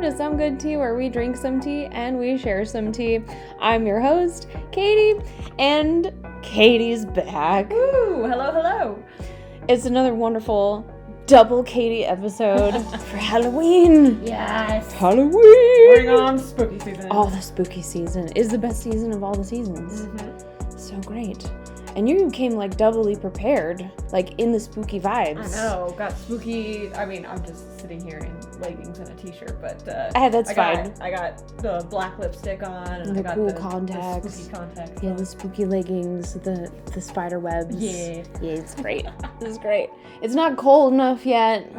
to Some Good Tea, where we drink some tea and we share some tea. I'm your host, Katie, and Katie's back. Woo! Hello, hello. It's another wonderful double Katie episode for Halloween. Yes. Halloween. Bring on spooky season. All the spooky season is the best season of all the seasons. Mm-hmm. So great. And you came like doubly prepared, like in the spooky vibes. I know. Got spooky. I mean, I'm just sitting here in leggings and a t-shirt, but That's fine. I got the black lipstick on, and The I got cool the contacts. spooky contacts. Yeah, on. the spooky leggings, the spider webs. Yeah. Yeah, it's great. It's great. It's not cold enough yet,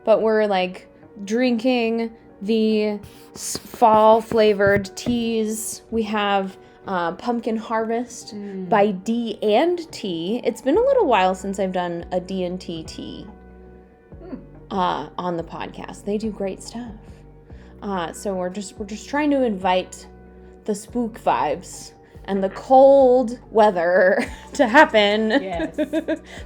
but we're like drinking the fall flavored teas. We have Pumpkin Harvest by D&T. It's been a little while since I've done a D&T tea on the podcast. They do great stuff. So we're just trying to invite the spook vibes and the cold weather to happen. Yes.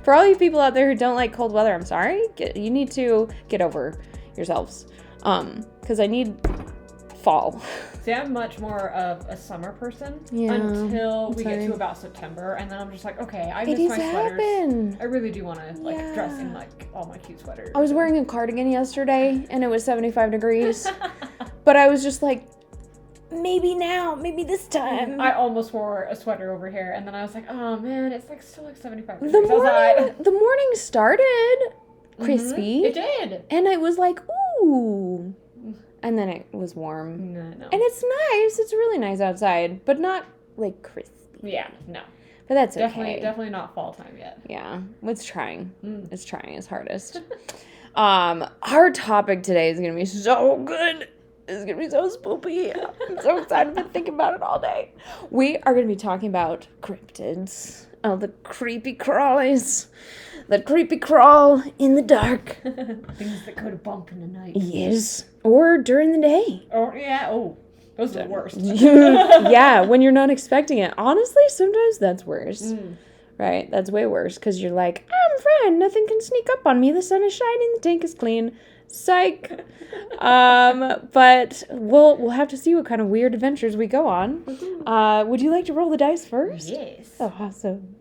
For all you people out there who don't like cold weather, I'm sorry. You need to get over yourselves. Because I need fall. See, I'm much more of a summer person until we get to about September, and then I'm just like, okay, I miss my sweaters. I really do want to dress in like all my cute sweaters. I was wearing a cardigan yesterday, and it was 75 degrees, but I was just like, maybe now, maybe this time. I almost wore a sweater over here, and then I was like, oh man, it's like still like 75 degrees. The morning started crispy. It did, and it was like, ooh. And then it was warm. No. And it's nice. It's really nice outside, but not like crispy. Yeah, no. But that's okay. Definitely not fall time yet. Yeah, it's trying. It's trying its hardest. Our topic today is going to be so good. It's going to be so spoopy. I'm so excited to think about it all day. We are going to be talking about cryptids. Oh, the creepy crawlies. That creepy crawl in the dark. Things that could bump in the night. Yes. Or during the day. Those are the worst. Yeah, when you're not expecting it. Honestly, sometimes that's worse. Right? That's way worse, because you're like, I'm fine. Nothing can sneak up on me. The sun is shining. The tank is clean. Psych. But we'll have to see what kind of weird adventures we go on. Would you like to roll the dice first? Yes. Oh, awesome.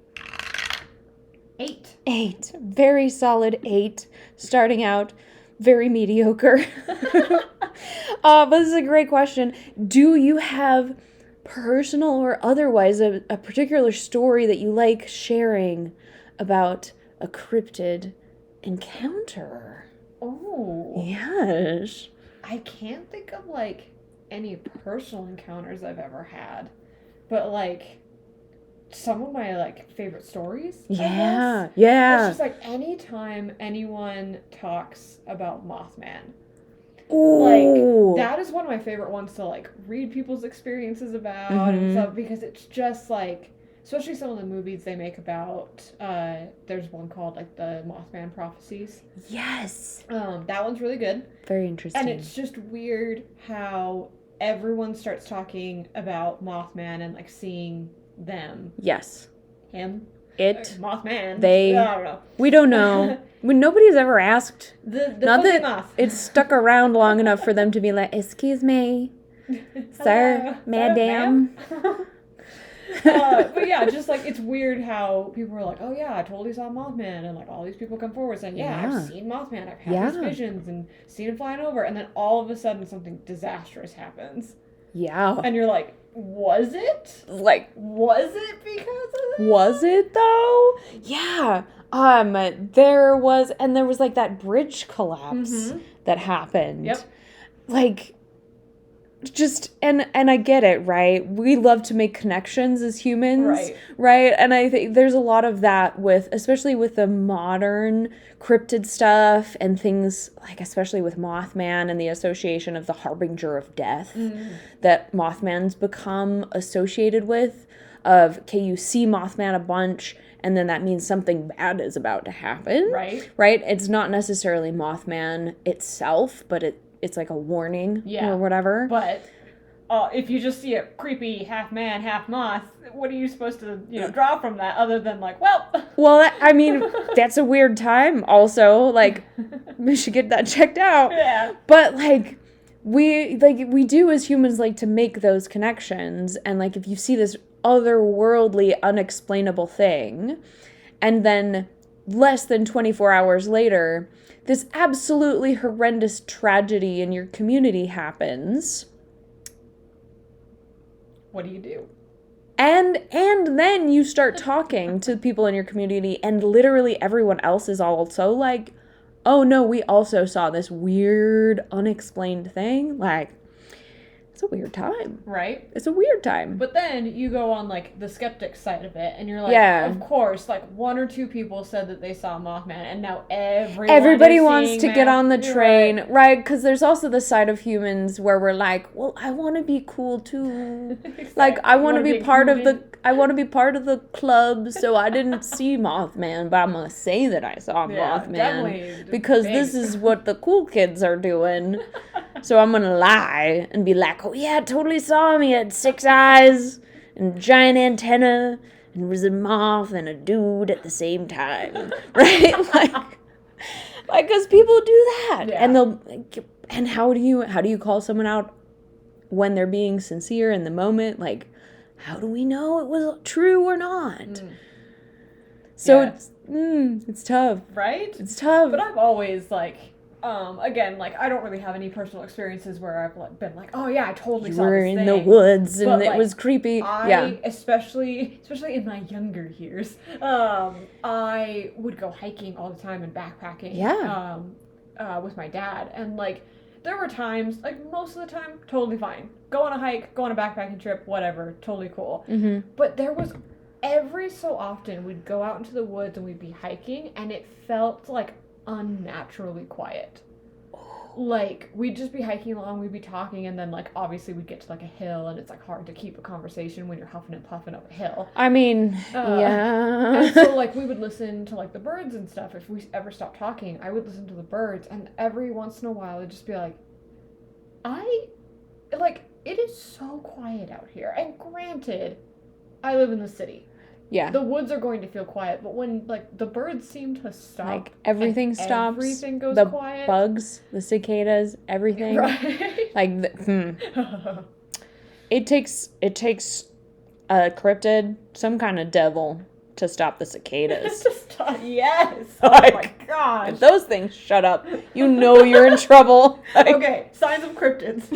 8. Very solid 8. Starting out very mediocre. But this is a great question. Do you have personal or otherwise a particular story that you like sharing about a cryptid encounter? Oh. Yes. I can't think of like any personal encounters I've ever had, but like some of my like favorite stories. Yeah. It's just like anytime anyone talks about Mothman. Ooh. Like that is one of my favorite ones to like read people's experiences about and stuff, because it's just like, especially some of the movies they make about there's one called like the Mothman Prophecies. Yes. That one's really good. Very interesting. And it's just weird how everyone starts talking about Mothman and like seeing them. Yes. Him. It. Mothman. They. I don't know. We don't know. When nobody's ever asked. The Not fuzzy that moth. it's stuck around long enough for them to be like, excuse me, sir, madam. But yeah, just like it's weird how people are like, oh yeah, I totally saw Mothman, and like all these people come forward saying, I've seen Mothman, I've had these visions and seen him flying over, and then all of a sudden something disastrous happens. Yeah. And you're like, was it? Like, was it because of that? Was it though? Yeah. There was like that bridge collapse that happened. Yep. Like, just, and I get it, right? We love to make connections as humans, right? And I think there's a lot of that with, especially with the modern cryptid stuff and things like, especially with Mothman and the association of the harbinger of death that Mothman's become associated with. Of, okay, you see Mothman a bunch, and then that means something bad is about to happen. Right? It's not necessarily Mothman itself, but it's like a warning or whatever. But if you just see a creepy half man, half moth, what are you supposed to, draw from that other than like, well, I mean, that's a weird time also. Like, we should get that checked out. Yeah. But like, we do as humans like to make those connections, and like if you see this otherworldly, unexplainable thing, and then less than 24 hours later, this absolutely horrendous tragedy in your community happens. What do you do? And then you start talking to people in your community, and literally everyone else is also like, oh no, we also saw this weird, unexplained thing. Like, it's a weird time. Right? It's a weird time. But then you go on, like, the skeptic side of it, and you're like, yeah. Of course, like, 1 or 2 people said that they saw Mothman, and now everybody wants to get on the train. Right? Because there's also the side of humans where we're like, well, I want to be cool too. Exactly. Like, I want to be part of the club, so I didn't see Mothman, but I'm going to say that I saw Mothman. Because this is what the cool kids are doing. So I'm going to lie and be like, oh yeah, I totally saw him. He had 6 eyes and a giant antenna and was a moth and a dude at the same time. Right? Like, because people do that. Yeah. And how do you call someone out when they're being sincere in the moment? Like, how do we know it was true or not? So it's tough. Right? It's tough. But I've always, like, again, like, I don't really have any personal experiences where I've, like, been like, oh yeah, I totally saw this thing. We're in the woods and it was creepy. Especially in my younger years, I would go hiking all the time and backpacking. Yeah. With my dad, and like, there were times, like, most of the time, totally fine. Go on a hike, go on a backpacking trip, whatever, totally cool. Mm-hmm. But there was, every so often, we'd go out into the woods and we'd be hiking, and it felt, like, unnaturally quiet. Like, we'd just be hiking along, we'd be talking, and then, like, obviously we'd get to, like, a hill, and it's, like, hard to keep a conversation when you're huffing and puffing up a hill. I mean, yeah. And so, like, we would listen to, like, the birds and stuff. If we ever stopped talking, I would listen to the birds, and every once in a while, it'd just be like, it is so quiet out here. And granted, I live in the city. Yeah. The woods are going to feel quiet, but when, like, the birds seem to stop. Like, everything stops. Everything goes quiet. The bugs, the cicadas, everything. Right. Like, It takes a cryptid, some kind of devil, to stop the cicadas. Yes. Like, oh my gosh. If those things shut up, you know you're in trouble. Like, okay, signs of cryptids.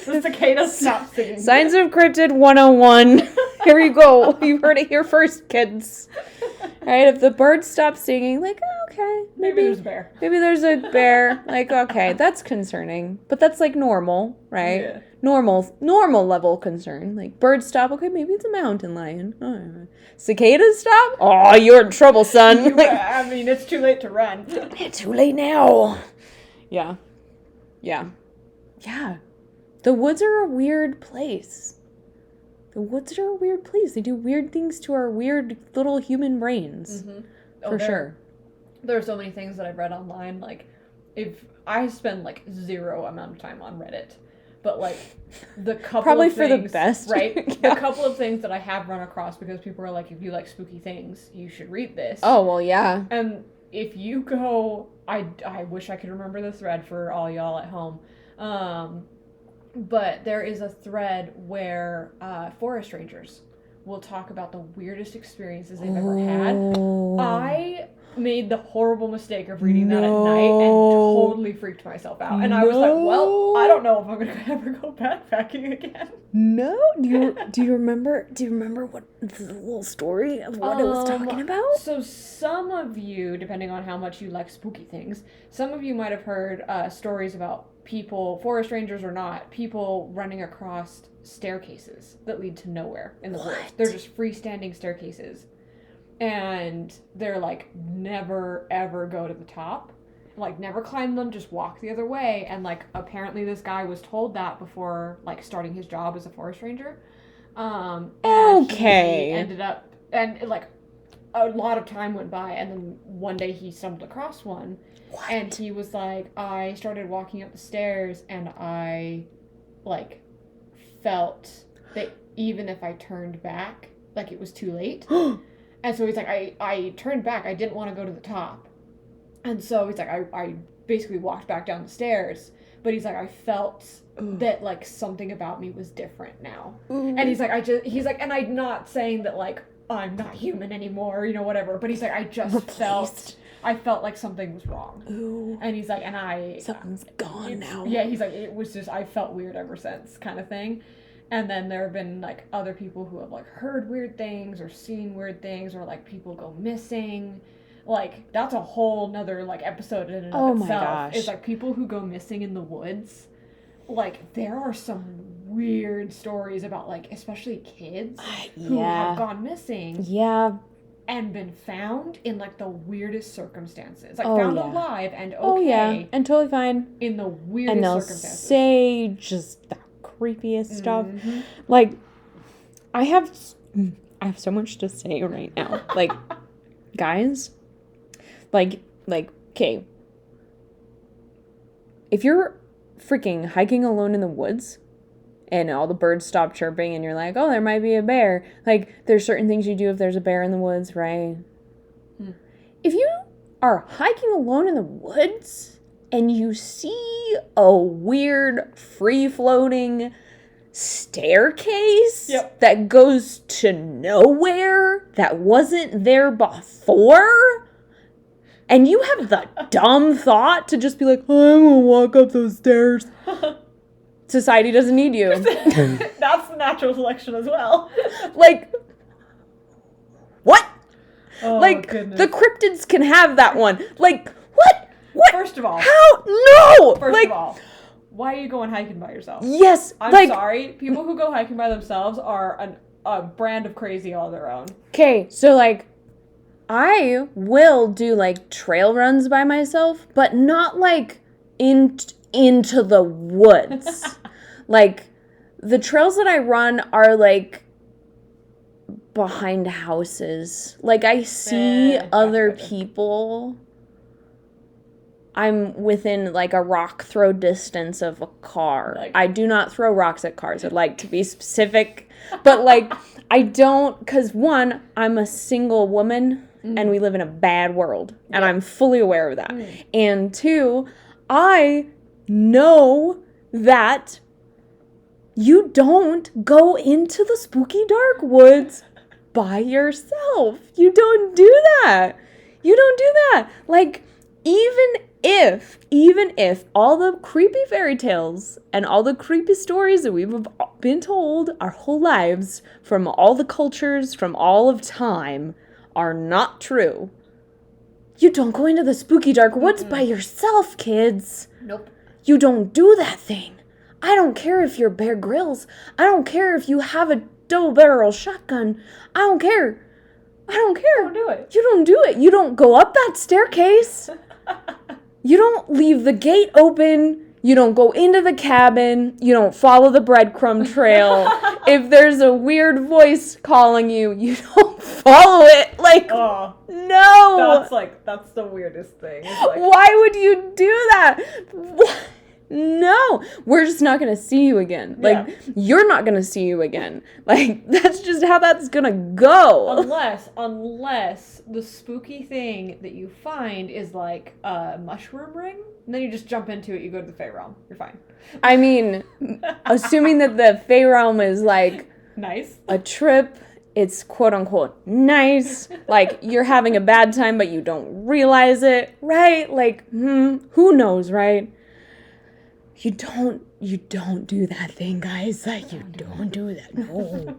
The cicadas stop singing. Signs of Cryptid 101. Here you go. You heard it here first, kids. Right? If the birds stop singing, like, oh, okay. Maybe there's a bear. Maybe there's a bear. Like, okay, that's concerning. But that's, like, normal, right? Yeah. Normal level concern. Like, birds stop. Okay, maybe it's a mountain lion. Oh. Cicadas stop? Oh, you're in trouble, son. Like, I mean, it's too late to run. It's too late now. Yeah. Yeah. Yeah. The woods are a weird place. They do weird things to our weird little human brains. Mm-hmm. For sure. There are so many things that I've read online. Like, if I spend, like, 0 amount of time on Reddit, but, like, the couple probably of things... for the best. Right? Yeah. The couple of things that I have run across because people are like, if you like spooky things, you should read this. Oh, well, yeah. And if you go... I wish I could remember the thread for all y'all at home. But there is a thread where forest rangers will talk about the weirdest experiences they've ever had. I made the horrible mistake of reading that at night and totally freaked myself out. And I was like, well, I don't know if I'm going to ever go backpacking again. No? Do you remember what the little story of what it was talking about? So some of you, depending on how much you like spooky things, some of you might have heard stories about people, forest rangers or not, people running across staircases that lead to nowhere in the woods. They're just freestanding staircases. And they're like, never ever go to the top. Like, never climb them, just walk the other way. And, like, apparently this guy was told that before, like, starting his job as a forest ranger. Okay. He ended up, and, like, a lot of time went by, and then one day he stumbled across one. What? And he was like, I started walking up the stairs, and I, like, felt that even if I turned back, like, it was too late. And so he's like, I turned back. I didn't want to go to the top. And so he's like, I basically walked back down the stairs. but he's like, I felt that, like, something about me was different now. Ooh. And he's like, and I'm not saying that, like, I'm not human anymore, whatever, but he's like, I just felt like something was wrong. Ooh. And he's like, something's gone now. Yeah, he's like, it was just, I felt weird ever since, kind of thing. And then there have been, like, other people who have, like, heard weird things or seen weird things, or, like, people go missing. Like, that's a whole nother, like, episode in and of itself. My gosh. It's, like, people who go missing in the woods. Like, there are some weird stories about, like, especially kids who have gone missing. Yeah. And been found in, like, the weirdest circumstances. Like, found alive and and totally fine. In the weirdest circumstances. And they'll say just the creepiest stuff. Like, I have so much to say right now. Like, guys, like, okay. If you're freaking hiking alone in the woods and all the birds stop chirping and you're like, oh, there might be a bear. Like, there's certain things you do if there's a bear in the woods, right? If you are hiking alone in the woods and you see a weird free-floating staircase that goes to nowhere that wasn't there before, and you have the dumb thought to just be like, oh, I'm gonna walk up those stairs. Society doesn't need you. That's natural selection as well. Like, what? Oh, like, goodness. The cryptids can have that one. Like, what? First of all. How? No! First of all, why are you going hiking by yourself? Yes. I'm sorry. People who go hiking by themselves are a brand of crazy all their own. Okay, so, like, I will do, like, trail runs by myself, but not, like, into the woods. Like, the trails that I run are, like, behind houses. Like, I see other people. I'm within, like, a rock throw distance of a car. Like, I do not throw rocks at cars. I'd like to be specific. But, like, I don't, because, one, I'm a single woman, and we live in a bad world. And I'm fully aware of that. And two, I know that you don't go into the spooky dark woods by yourself. You don't do that. You don't do that. Like, even if all the creepy fairy tales and all the creepy stories that we've been told our whole lives from all the cultures, from all of time, are not true, you don't go into the spooky dark woods by yourself, kids. Nope. You don't do that thing. I don't care if you're Bear Grylls. I don't care if you have a double-barrel shotgun. I don't care. Don't do it. You don't do it. You don't go up that staircase. You don't leave the gate open. You don't go into the cabin. You don't follow the breadcrumb trail. If there's a weird voice calling you, you don't follow it. Like, no. That's the weirdest thing. Like, why would you do that? No, we're just not going to see you again. Like, you're not going to see you again. Like, that's just how that's going to go. Unless the spooky thing that you find is, like, a mushroom ring, and then you just jump into it, you go to the Fey Realm. You're fine. I mean, assuming that the Fey Realm is, like... nice. A trip, it's quote-unquote nice. Like, you're having a bad time, but you don't realize it, right? Like, who knows, right? You don't do that thing, guys. Like, you don't do that. No.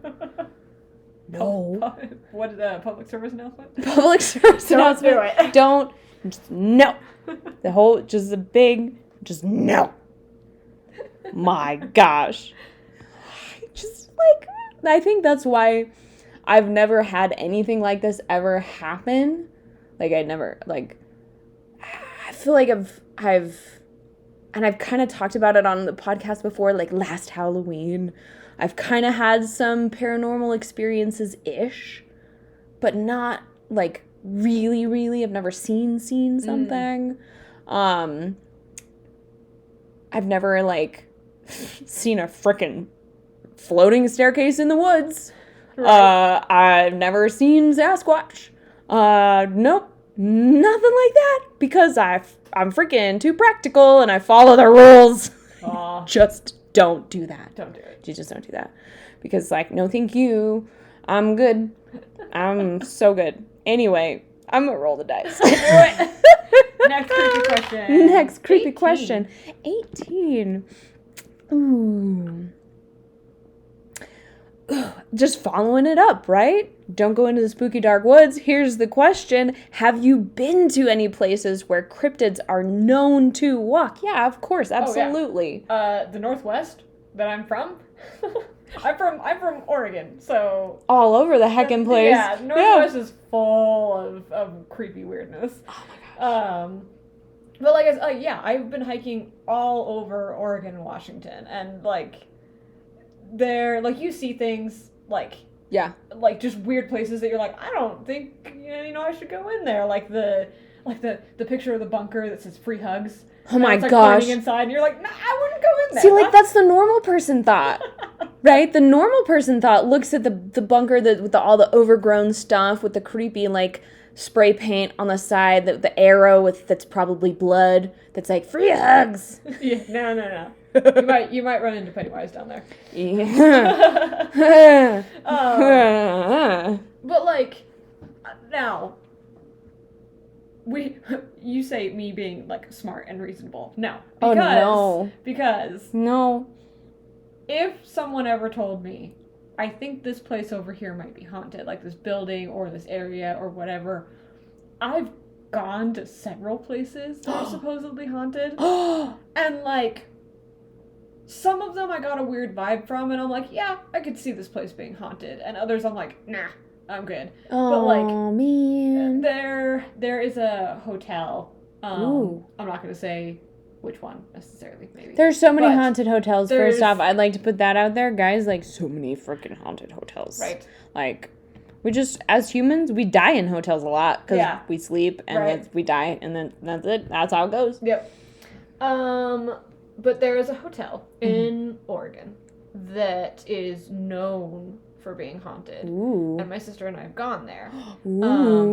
No. What is a public service announcement? Public service announcement. Don't do it. Don't. Just no. The whole, just a big, just no. My gosh. Just, like, I think that's why I've never had anything like this ever happen. Like, I never, like, I feel like I've kind of talked about it on the podcast before, like last Halloween. I've kind of had some paranormal experiences-ish, but not, like, really. I've never seen something. I've never, like, seen a frickin' floating staircase in the woods. Right. I've never seen Sasquatch. Nope. Nothing like that, because I'm freaking too practical and I follow the rules. Just don't do that. Don't do it. You just don't do that. Because, like, no thank you. I'm good. I'm so good. Anyway, I'm going to roll the dice. Next creepy question. Next creepy question. 18. Ooh. Just following it up, right? Don't go into the spooky dark woods. Here's the question. Have you been to any places where cryptids are known to walk? Yeah, of course. Absolutely. Oh, yeah. The Northwest that I'm from. I'm from Oregon, so all over the heckin' place. Yeah, Northwest is full of creepy weirdness. Oh my gosh. But like I said, yeah, I've been hiking all over Oregon and Washington, and like there, like you see things like like just weird places that you're like, I don't think I should go in there. Like the picture of the bunker that says free hugs. Oh my it's gosh. Pointing inside, and you're like, nah, I wouldn't go in there. See, like that's the normal person thought. Right? The normal person thought looks at the bunker with all the overgrown stuff with the creepy like spray paint on the side, the arrow that's probably blood that's like free hugs. Yeah, no. You might run into Pennywise down there. Yeah. But like now you say me being like smart and reasonable. No. Because no. If someone ever told me, I think this place over here might be haunted, like this building or this area or whatever, I've gone to several places that are supposedly haunted. And like some of them I got a weird vibe from, and I'm like, yeah, I could see this place being haunted. And others I'm like, nah, I'm good. But like, man, there is a hotel. Ooh. I'm not gonna say which one necessarily, maybe. There's so many haunted hotels. First off, I'd like to put that out there, guys. Like, so many freaking haunted hotels. Right. Like, we just, as humans, we die in hotels a lot because we sleep and we die, and then that's it. That's how it goes. Yep. But there is a hotel in Oregon that is known for being haunted. Ooh. And my sister and I have gone there.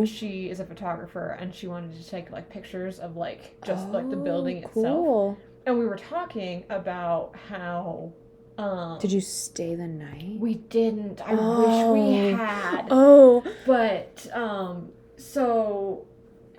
She is a photographer, and she wanted to take like pictures of like just like the building itself. Cool. And we were talking about how did you stay the night? We didn't. I wish we had. But so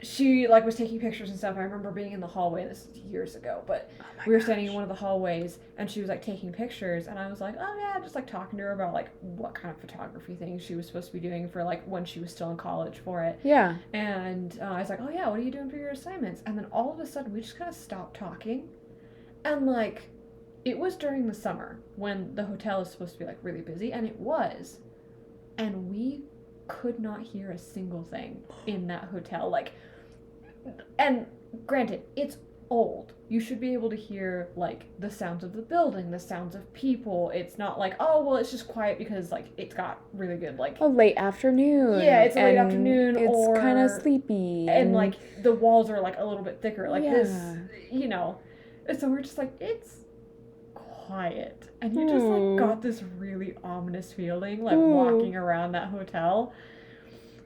she like was taking pictures and stuff. I remember being in the hallway, this is years ago, but we were standing in one of the hallways, and she was like taking pictures, and I was like, oh yeah, just like talking to her about like what kind of photography things she was supposed to be doing for like when she was still in college for it. Yeah. And I was like, oh yeah, what are you doing for your assignments? And then all of a sudden we just kind of stopped talking, and like it was during the summer when the hotel is supposed to be like really busy, and it was, and we could not hear a single thing in that hotel. Like, and granted, it's old. You should be able to hear like the sounds of the building, the sounds of people. It's not like, oh well, it's just quiet because like it's got really good like a late afternoon. Yeah, it's a late afternoon. It's kind of sleepy, and like the walls are like a little bit thicker, like this, And so we're just like, it's quiet, and you just like got this really ominous feeling like walking around that hotel.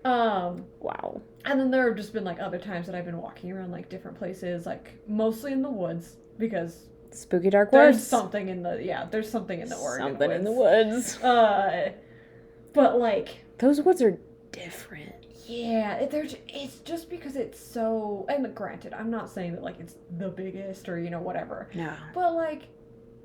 Wow. And then there have just been like other times that I've been walking around like different places, like mostly in the woods, because spooky dark woods. There's something in the Oregon something in the woods. But like those woods are different. Yeah, it's just because it's so, and granted, I'm not saying that like it's the biggest or whatever. No. But like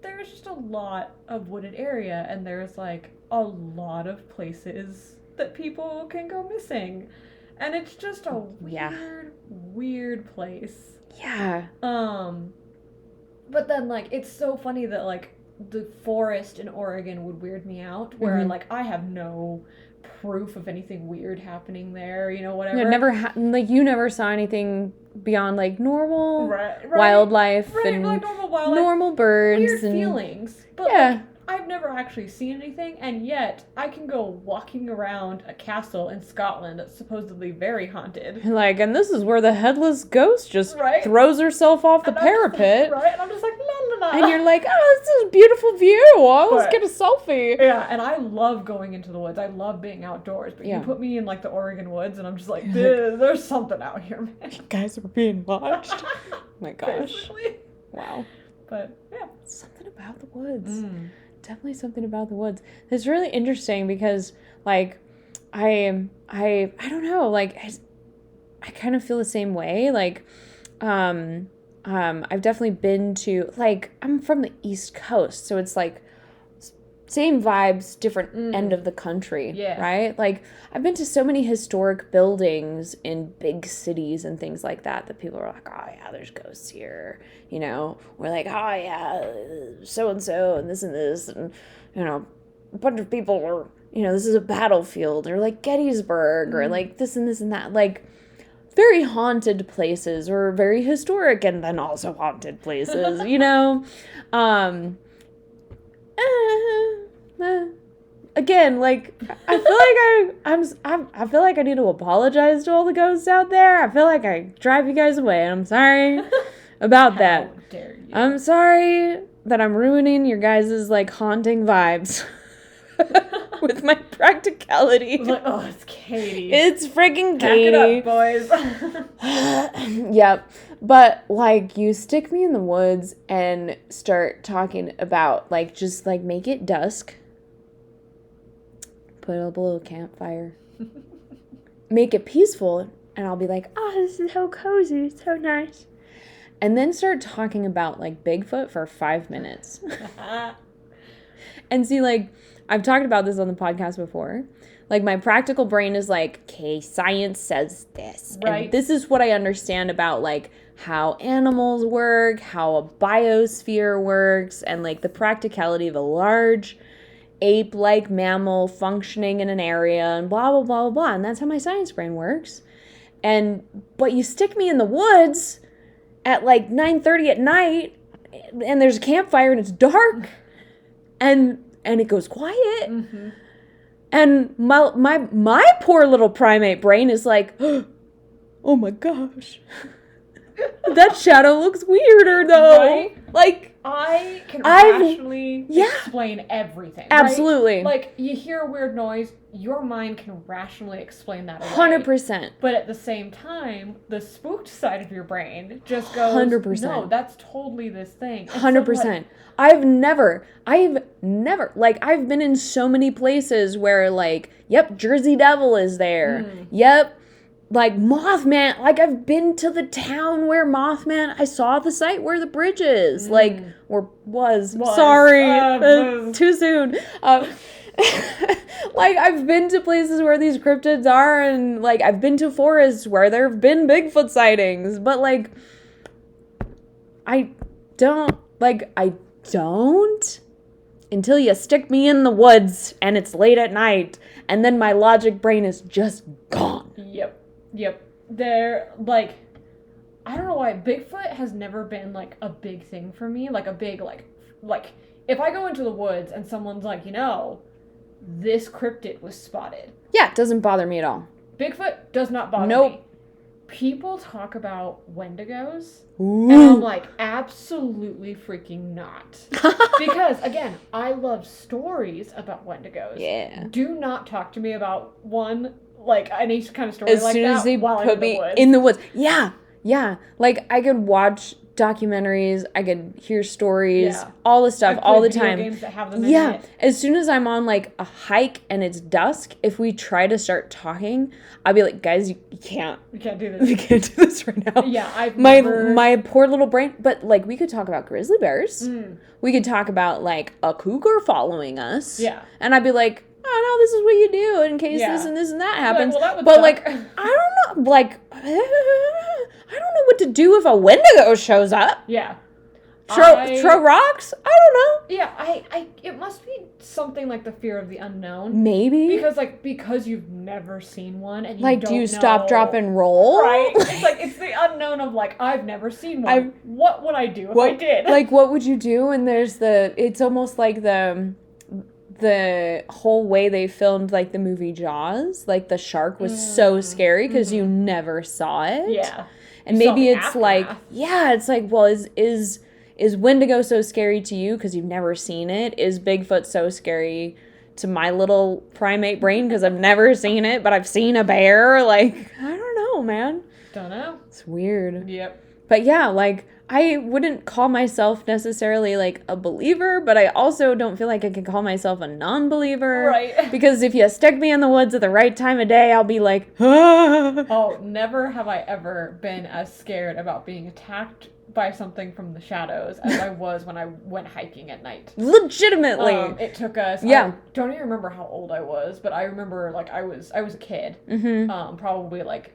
there's just a lot of wooded area, and there's like a lot of places that people can go missing. And it's just a weird place. Yeah. But then like it's so funny that like the forest in Oregon would weird me out, where like I have no proof of anything weird happening there, whatever. Yeah, you never saw anything beyond like normal wildlife and like normal wildlife, normal birds weird and feelings. But like, I've never actually seen anything, and yet I can go walking around a castle in Scotland that's supposedly very haunted. Like, and this is where the headless ghost just throws herself off the parapet. And I'm just like, la la la. And you're like, oh, this is a beautiful view. Oh, let's get a selfie. Yeah, and I love going into the woods. I love being outdoors. But you put me in, like, the Oregon woods, and I'm just like, there's something out here, man. You guys are being watched. Oh my gosh. Basically. Wow. But, yeah. Something about the woods. Definitely something about the woods. It's really interesting because, like, I don't know, like, I kind of feel the same way. Like, I've definitely been to, like, I'm from the East Coast, so it's like same vibes, different end of the country, right? Like, I've been to so many historic buildings in big cities and things like that people are like, oh yeah, there's ghosts here, you know? We're like, oh yeah, so-and-so and this, and, you know, a bunch of people are, you know, this is a battlefield, or like Gettysburg, or like this and this and that, like, very haunted places, or very historic and then also haunted places, you know? Again, like, I feel like I feel like I need to apologize to all the ghosts out there. I feel like I drive you guys away, and I'm sorry about that. How dare you. I'm sorry that I'm ruining your guys' like haunting vibes with my practicality. Like, oh, it's Katie. It's freaking Katie. Pack it up, boys. Yep. But, like, you stick me in the woods and start talking about, like, just, like, make it dusk. Put up a little campfire. Make it peaceful. And I'll be like, oh, this is so cozy. It's so nice. And then start talking about, like, Bigfoot for 5 minutes. And see, like, I've talked about this on the podcast before. Like, my practical brain is like, okay, science says this. Right. And this is what I understand about, like, how animals work, how a biosphere works, and, like, the practicality of a large ape-like mammal functioning in an area, and blah, blah, blah, blah, blah. And that's how my science brain works. But you stick me in the woods at, like, 9:30 at night, and there's a campfire, and it's dark, and it goes quiet. Mm-hmm. And my poor little primate brain is like, oh my gosh. That shadow looks weirder, though. Right? Like, I can rationally explain everything. Absolutely. Right? Like, you hear a weird noise, your mind can rationally explain that away. 100%. But at the same time, the spooked side of your brain just goes, 100%. no, that's totally this thing. 100%. I've never, like, I've been in so many places where, like, yep, Jersey Devil is there. Yep. Like, Mothman, like, I've been to the town where Mothman, I saw the site where the bridge is, like, or was. Sorry, too soon. Like, I've been to places where these cryptids are, and, like, I've been to forests where there have been Bigfoot sightings, but, like, I don't until you stick me in the woods, and it's late at night, and then my logic brain is just gone. Yep. They're, like, I don't know why, Bigfoot has never been, like, a big thing for me. Like, a big, like, if I go into the woods and someone's like, you know, this cryptid was spotted. Yeah, it doesn't bother me at all. Bigfoot does not bother me. People talk about Wendigos, Ooh. and I'm like, absolutely freaking not. Because, again, I love stories about Wendigos. Yeah. Do not talk to me about one, like, any kind of story as like that soon as they while put me in the woods. Yeah. Like, I could watch documentaries, I could hear stories, all the stuff, all the time. Games that have them in it. As soon as I'm on, like, a hike and it's dusk, if we try to start talking, I'll be like, guys, you can't. We can't do this. We can't do this right now. Yeah, my poor little brain. But, like, we could talk about grizzly bears. We could talk about, like, a cougar following us. Yeah. And I'd be like, oh, no, this is what you do in case this and this and that happens. Like, but, like, I don't know. Like, I don't know what to do if a Wendigo shows up. Yeah. Throw rocks? I don't know. Yeah, it must be something like the fear of the unknown. Maybe. Because you've never seen one and you like, don't do you know. Stop, drop, and roll? Right. It's the unknown of, like, I've never seen one. What would I do if I did? Like, what would you do? And there's it's almost like the the whole way they filmed like the movie Jaws, like the shark was so scary because you never saw it. Yeah. And maybe it's like, it's like, well, is Wendigo so scary to you because you've never seen it? Is Bigfoot so scary to my little primate brain because I've never seen it, but I've seen a bear? Like, I don't know, man. Don't know. It's weird. Yep. But yeah, like, I wouldn't call myself necessarily, like, a believer, but I also don't feel like I can call myself a non-believer. Right. Because if you stick me in the woods at the right time of day, I'll be like, ah. Oh, never have I ever been as scared about being attacked by something from the shadows as I was when I went hiking at night. Legitimately. It took us. Yeah. I don't even remember how old I was, but I remember, like, I was a kid. Probably, like,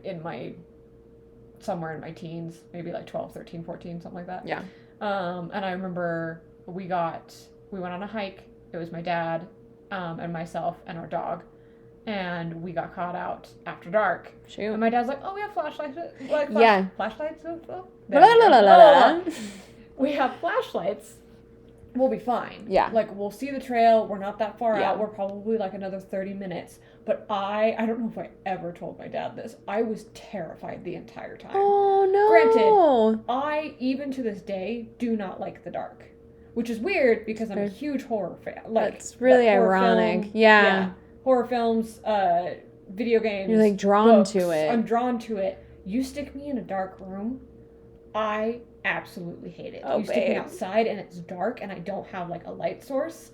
somewhere in my teens, maybe like 12, 13, 14, something like that. Yeah. And I remember we went on a hike. It was my dad, and myself and our dog. And we got caught out after dark. Shoot. And my dad's like, oh, we have flashlights. Flashlights? We have flashlights. We'll be fine. Yeah. Like, we'll see the trail. We're not that far out. We're probably like another 30 minutes. But I don't know if I ever told my dad this. I was terrified the entire time. Oh, no. Granted, I, even to this day, do not like the dark. Which is weird because I'm a huge horror fan. Like, that's really ironic. Yeah. Horror films, video games. You're like drawn books. to it. I'm drawn to it. You stick me in a dark room, I absolutely hate it. You stick me outside and it's dark and I don't have like a light source.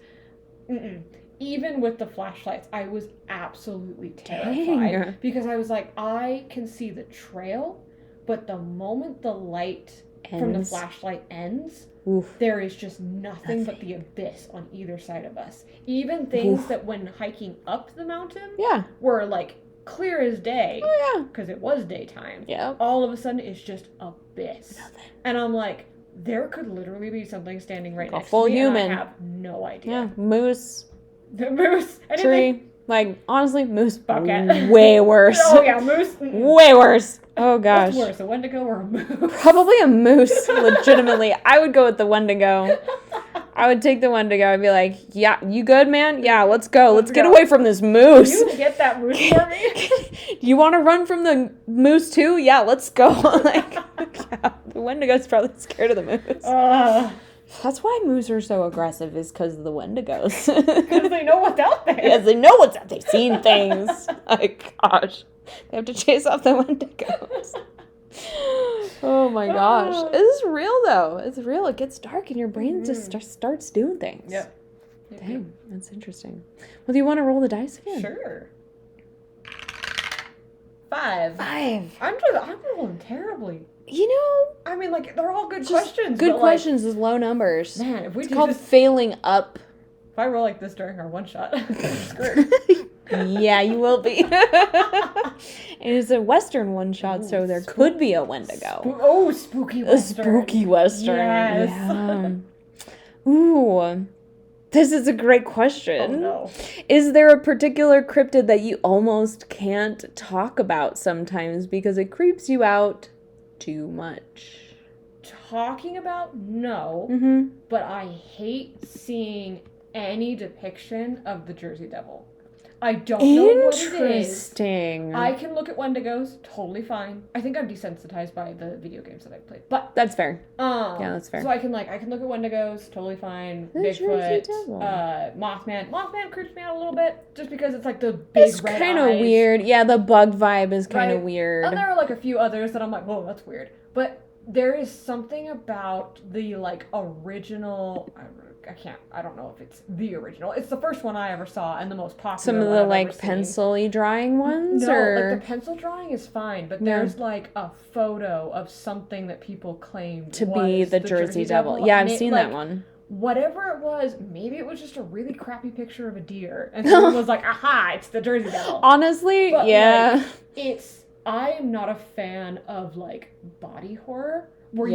Even with the flashlights, I was absolutely terrified because I was like, I can see the trail, but the moment the light from the flashlight ends, there is just nothing but the abyss on either side of us. Even things that when hiking up the mountain were like clear as day. Oh, yeah. Because it was daytime. Yeah. All of a sudden, it's just abyss. Nothing. And I'm like, there could literally be something standing right next to me. Human. And I have no idea. Yeah. Moose. The moose. Anything. Tree. Like, honestly, moose. Bobcat. Way worse. Oh, yeah, moose. Way worse. Oh, gosh. What's worse, a Wendigo or a moose? Probably a moose, legitimately. I would go with the Wendigo. I would take the Wendigo. I'd be like, yeah, you good, man? Yeah, let's go. Let's get away from this moose. Can you get that moose for me? You want to run from the moose, too? Yeah, let's go. Like, yeah, the Wendigo's probably scared of the moose. That's why moose are so aggressive, is because of the Wendigos. Because they know what's out there. Yes, they know what's out there. They've seen things. Like, gosh. They have to chase off the Wendigos. Oh my gosh. This is real, though. It's real. It gets dark and your brain just starts doing things. Yep. Dang, that's interesting. Well, do you want to roll the dice again? Sure. 5. I'm rolling terribly. You know, I mean, like, they're all good questions. Good questions with low numbers. Man, if we it's called failing up. If I roll like this during our one shot, I'm screwed. Yeah, you will be. And it's a Western one shot, so there could be a Wendigo. Spooky Western. A spooky Western. Yes. Yeah. Ooh. This is a great question. Oh, no. Is there a particular cryptid that you almost can't talk about sometimes because it creeps you out too much? Talking about? No. But I hate seeing any depiction of the Jersey Devil. I don't know what it is. Interesting. I can look at Wendigos, totally fine. I think I'm desensitized by the video games that I've played. But that's fair. Yeah, that's fair. So I can look at Wendigos, totally fine. Bigfoot, Mothman. Mothman creeps me out a little bit just because it's like the big red eyes. It's kind of weird. Yeah, the bug vibe is kind of weird. And there are like a few others that I'm like, whoa, that's weird. But there is something about the like original. I don't know if it's the original. It's the first one I ever saw and the most popular. Some of the like pencil-y drawing ones? No, or? like the pencil drawing is fine, but there's like a photo of something that people claimed to be the Jersey Devil. Yeah, I've seen that one. Whatever it was, maybe it was just a really crappy picture of a deer. And someone was like, aha, it's the Jersey Devil. Honestly, but, yeah. Like, I am not a fan of like body horror. Where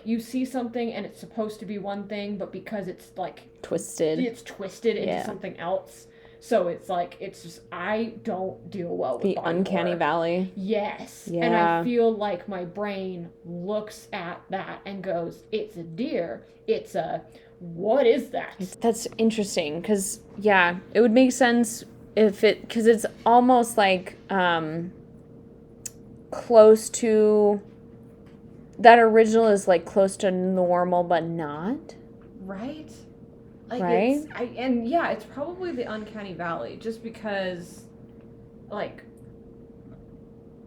you see something and it's supposed to be one thing, but because it's like twisted into something else. So it's like, it's just, I don't deal well with the uncanny valley. Yes. Yeah. And I feel like my brain looks at that and goes, it's a deer, it's a what is that? That's interesting, because, yeah, it would make sense because it's almost like close to, that original is like close to normal, but not. Right? Like, right? It's probably the uncanny valley, just because, like,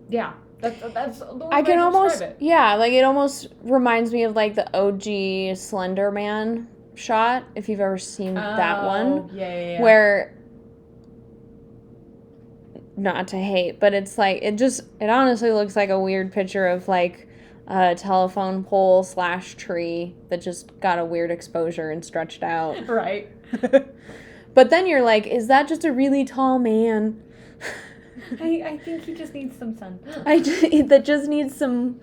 yeah, that's the way I can almost, describe it. Yeah, like, it almost reminds me of, like, the OG Slender Man shot, if you've ever seen that one. Yeah. Where, not to hate, but it's like, it honestly looks like a weird picture of, like, a telephone pole / tree that just got a weird exposure and stretched out. Right. But then you're like, is that just a really tall man? I think he just needs some sun. That just needs some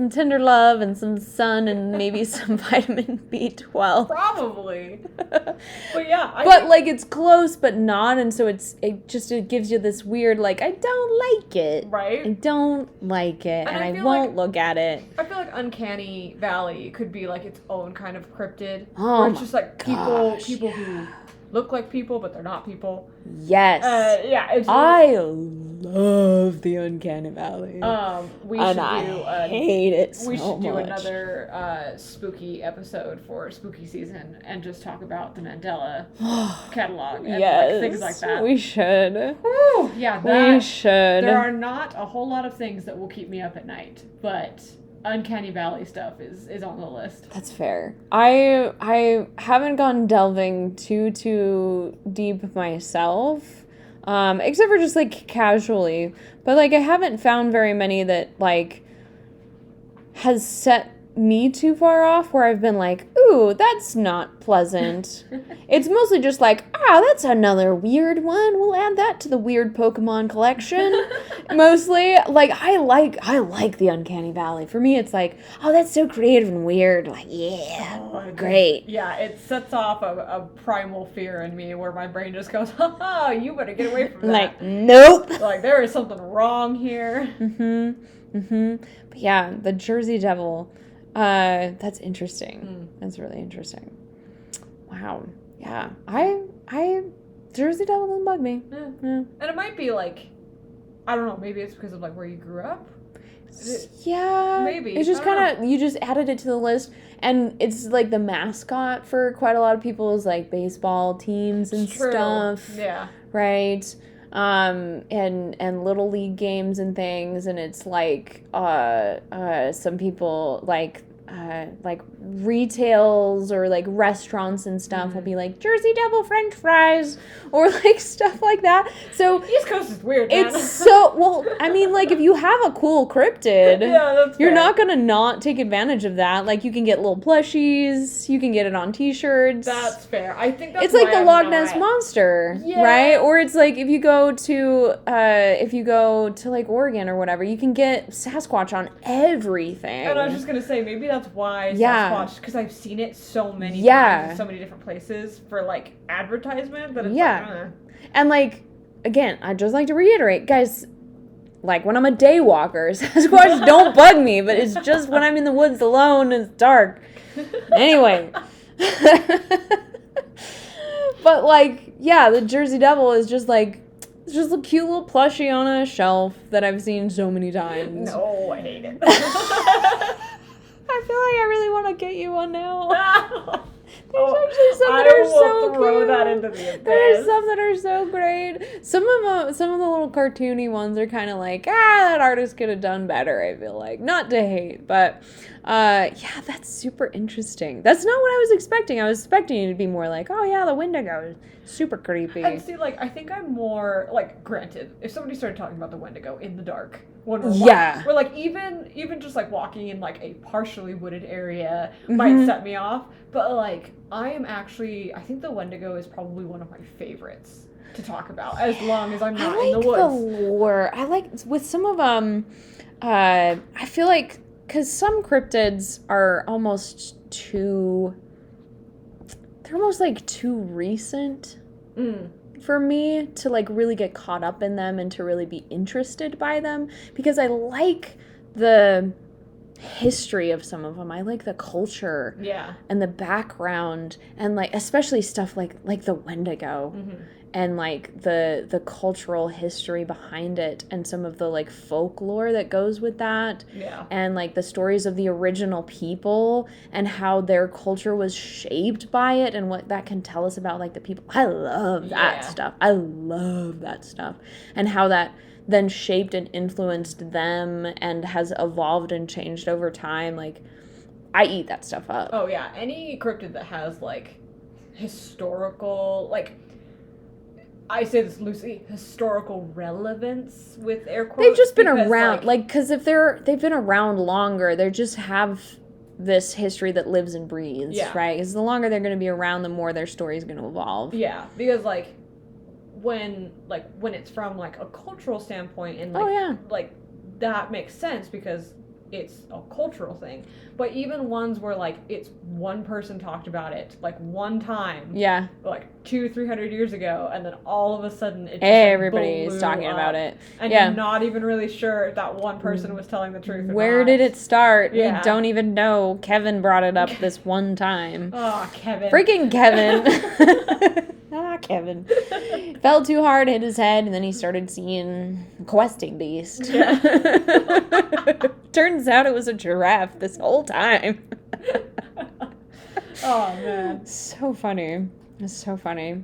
tender love and some sun and maybe some vitamin B12. Probably. But yeah. Like, it's close but not, and so it gives you this weird, like, I don't like it. Right? I don't like it, and I won't look at it. I feel like Uncanny Valley could be like its own kind of cryptid. Oh, where it's just like people yeah. who look like people, but they're not people. Yes. It's really, I love the Uncanny Valley. We hate it so much. We should do another spooky episode for spooky season and just talk about the Mandela catalog and like, things like that. We should. Whew, yeah, we should. There are not a whole lot of things that will keep me up at night, but Uncanny Valley stuff is on the list. That's fair. I haven't gone delving too deep myself, except for just, like, casually. But, like, I haven't found very many that, like, has set me too far off where I've been like, ooh, that's not pleasant. It's mostly just like, that's another weird one. We'll add that to the weird Pokemon collection. Mostly, like, I like the Uncanny Valley. For me, it's like, oh, that's so creative and weird. Like, yeah, great. Yeah, it sets off a primal fear in me where my brain just goes, haha, you better get away from that. Like, nope. Like, there is something wrong here. But yeah, the Jersey Devil. That's interesting. That's really interesting. Wow. Yeah. I Jersey Devil doesn't bug me. Yeah. And it might be like, I don't know, maybe it's because of like where you grew up. Yeah. Maybe. It's just kind of, you just added it to the list, and it's like the mascot for quite a lot of people's like baseball teams and stuff. Yeah. Right? And little league games and things, and it's like some people like retails or like restaurants and stuff will be like Jersey Devil French fries or like stuff like that. So East Coast is weird, man. It's so, well, I mean, like, if you have a cool cryptid, you're not gonna not take advantage of that. Like, you can get little plushies, you can get it on t-shirts. That's fair. I think that's it's like the Loch Ness Monster, right? Or it's like if you go to like Oregon or whatever, you can get Sasquatch on everything. And I was just gonna say, maybe that's why Sasquatch, because I've seen it so many times in so many different places for like advertisement that it's like, And like, again, I'd just like to reiterate, guys, like when I'm a day walker, Sasquatch don't bug me, but it's just when I'm in the woods alone and it's dark. Anyway. But like, yeah, the Jersey Devil is just like, it's just a cute little plushie on a shelf that I've seen so many times. No, I hate it. I feel like I really want to get you one now. There's actually some that are so throw cute. That into the abyss. There's some that are so great. Some of the little cartoony ones are kind of like, that artist could have done better, I feel like. Not to hate, but yeah, that's super interesting. That's not what I was expecting. I was expecting it to be more like, oh yeah, the Wendigo is super creepy. And see, like, I think I'm more, like, granted, if somebody started talking about the Wendigo in the dark, when we're walking, or like even just like walking in like a partially wooded area might set me off, but like I think the Wendigo is probably one of my favorites to talk about, as long as I'm not in the woods. I like the lore. I like, with some of them, I feel like, because some cryptids are almost too recent for me to like really get caught up in them and to really be interested by them, because I like the history of some of them. I like the culture. Yeah. And the background, and like especially stuff like the Wendigo. Mm-hmm. And like the cultural history behind it, and some of the like folklore that goes with that. Yeah. And like the stories of the original people and how their culture was shaped by it, and what that can tell us about like the people. I love that stuff. I love that stuff. And how that then shaped and influenced them and has evolved and changed over time. Like, I eat that stuff up. Oh yeah, any cryptid that has like historical, like, I say this loosely, historical relevance with air quotes. They've just been around, like, because if they've been around longer, they just have this history that lives and breathes, right? Because the longer they're going to be around, the more their story is going to evolve. Yeah, because like when it's from like a cultural standpoint, and like, like that makes sense because it's a cultural thing. But even ones where like it's one person talked about it like one time, like 200-300 years ago, and then all of a sudden it just everybody's talking about it, and you're not even really sure if that one person was telling the truth or where did it start? We don't even know. Kevin brought it up this one time. Oh, Kevin, freaking Kevin. Kevin fell too hard, hit his head, and then he started seeing questing beast. Turns out it was a giraffe this whole time. Oh man, so funny. It's so funny.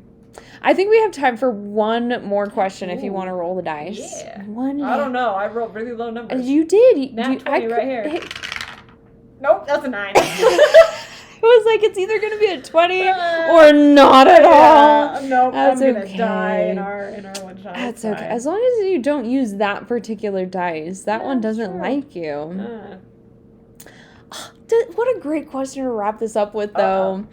I think we have time for one more question. If you want to roll the dice. I don't know. I rolled really low numbers. You did. Nat 20 right here. Hey. Nope, that's a 9. It was like, it's either going to be a 20 or not at all. Nope, I'm going to die in our one shot. That's okay. As long as you don't use that particular dice. That one doesn't like you. What a great question to wrap this up with, though.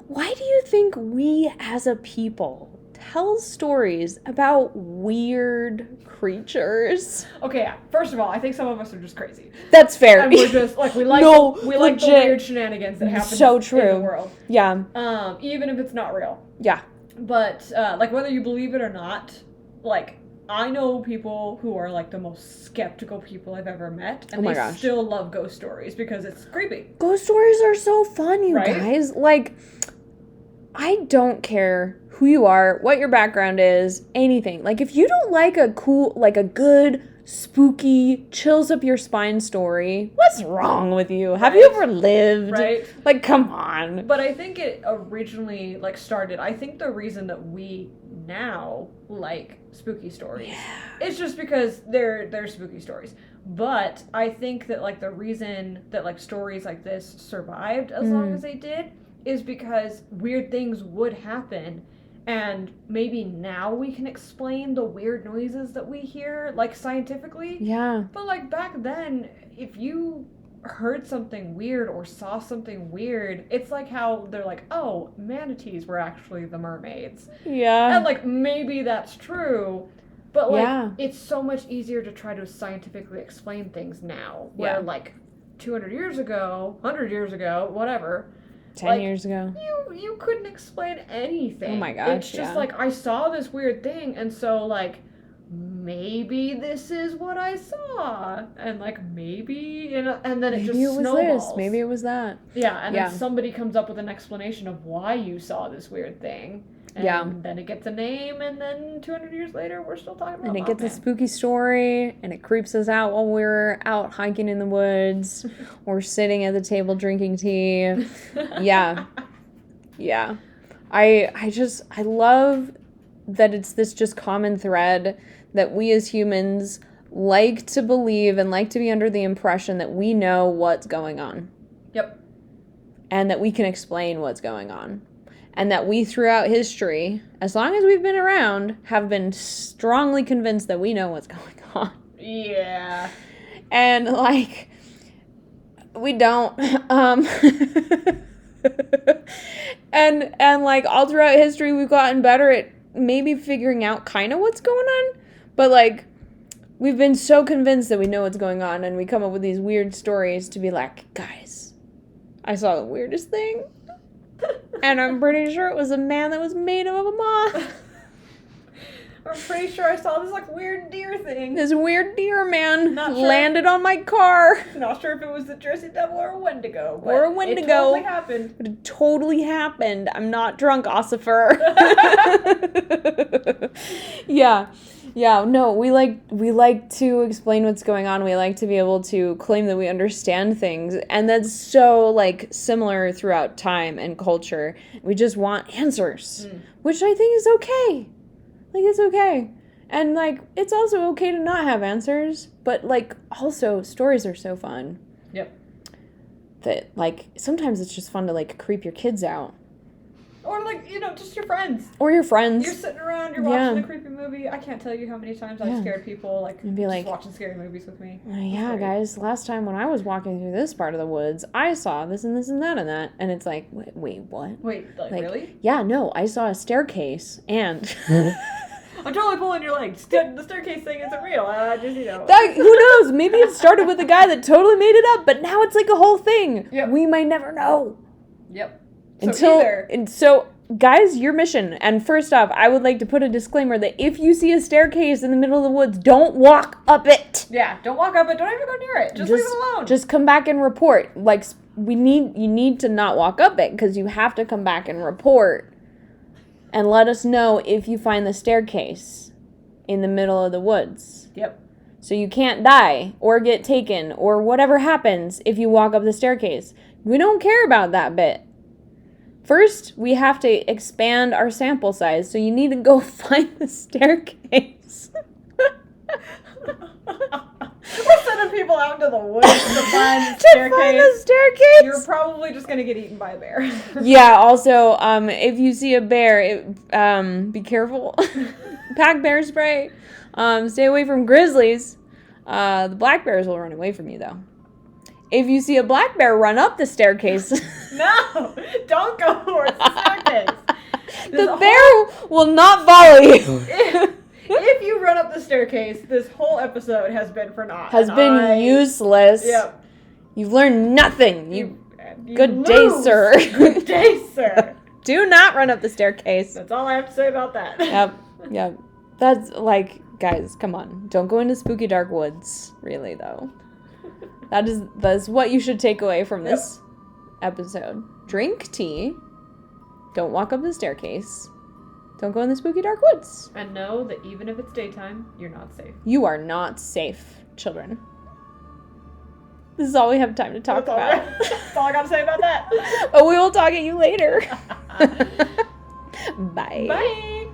Why do you think we as a people tell stories about weird creatures? Okay, first of all, I think some of us are just crazy. That's fair. And we're just like, we like the weird shenanigans that happen in the world. Yeah. Even if it's not real. Yeah. But like, whether you believe it or not, like, I know people who are like the most skeptical people I've ever met, and they still love ghost stories because it's creepy. Ghost stories are so fun, you guys. Like, I don't care who you are, what your background is, anything. Like, if you don't like a good, spooky, chills up your spine story, what's wrong with you? Have you ever lived? Right. Like, come on. But I think it originally, like, started, I think the reason that we now like spooky stories is just because they're spooky stories. But I think that, like, the reason that, like, stories like this survived as long as they did is because weird things would happen, and maybe now we can explain the weird noises that we hear, like, scientifically. Yeah. But, like, back then, if you heard something weird or saw something weird, it's like how they're like, oh, manatees were actually the mermaids. Yeah. And, like, maybe that's true, but, like, it's so much easier to try to scientifically explain things now, where, like, 200 years ago, 100 years ago, whatever, 10 years ago, you couldn't explain anything. Oh my gosh, it's just like, I saw this weird thing, and so, like, maybe this is what I saw, and, like, maybe, and then it just snowballs. Maybe it was this, maybe it was that. Yeah, and then somebody comes up with an explanation of why you saw this weird thing. And then it gets a name, and then 200 years later, we're still talking about it. And it gets a spooky story, and it creeps us out while we're out hiking in the woods or sitting at the table drinking tea. Yeah. I love that it's this just common thread that we as humans like to believe and like to be under the impression that we know what's going on. Yep. And that we can explain what's going on. And that we, throughout history, as long as we've been around, have been strongly convinced that we know what's going on. Yeah. And, like, we don't. And, like, all throughout history, we've gotten better at maybe figuring out kind of what's going on. But, like, we've been so convinced that we know what's going on, and we come up with these weird stories to be like, guys, I saw the weirdest thing. And I'm pretty sure it was a man that was made of a moth. I'm pretty sure I saw this like weird deer thing. This weird deer man Not sure. landed on my car. Not sure if it was the Jersey Devil or a Wendigo. But or a Wendigo. It totally happened. But it totally happened. I'm not drunk, Ossifer. Yeah. Yeah, no, we like to explain what's going on. We like to be able to claim that we understand things. And that's so, like, similar throughout time and culture. We just want answers, which I think is okay. Like, it's okay. And, like, it's also okay to not have answers. But, like, also, stories are so fun. Yep. That, like, sometimes it's just fun to, like, creep your kids out. Or, like, you know, just your friends. Or your friends. You're sitting around, you're watching a creepy movie. I can't tell you how many times I've scared people, like, and be like, just watching scary movies with me. Yeah, guys, last time when I was walking through this part of the woods, I saw this and this and that and that. And it's like, wait, what? Wait, like really? Yeah, no, I saw a staircase and... I'm totally pulling your leg. The staircase thing isn't real. I just, you know. Who knows? Maybe it started with a guy that totally made it up, but now it's like a whole thing. Yep. We might never know. Yep. So, guys, your mission. And first off, I would like to put a disclaimer that if you see a staircase in the middle of the woods, don't walk up it. Yeah, don't walk up it. Don't even go near it. Just leave it alone. Just come back and report. Like, you need to not walk up it because you have to come back and report. And let us know if you find the staircase in the middle of the woods. Yep. So you can't die or get taken or whatever happens if you walk up the staircase. We don't care about that bit. First, we have to expand our sample size, so you need to go find the staircase. We're sending people out into the woods to find the staircase. You're probably just going to get eaten by a bear. Yeah, also, if you see a bear, be careful. Pack bear spray. Stay away from grizzlies. The black bears will run away from you, though. If you see a black bear, run up the staircase. No, don't go towards the staircase. The bear will not follow you. If you run up the staircase, this whole episode has been for naught. Has been useless. Yep. You've learned nothing. You Good day, sir. Good day, sir. Do not run up the staircase. That's all I have to say about that. Yep. That's like, guys, come on. Don't go into spooky dark woods, really, though. That's what you should take away from this episode. Drink tea. Don't walk up the staircase. Don't go in the spooky dark woods. And know that even if it's daytime, you're not safe. You are not safe, children. This is all we have time to talk about. That's all I got to say about that. But we will talk at you later. Bye. Bye.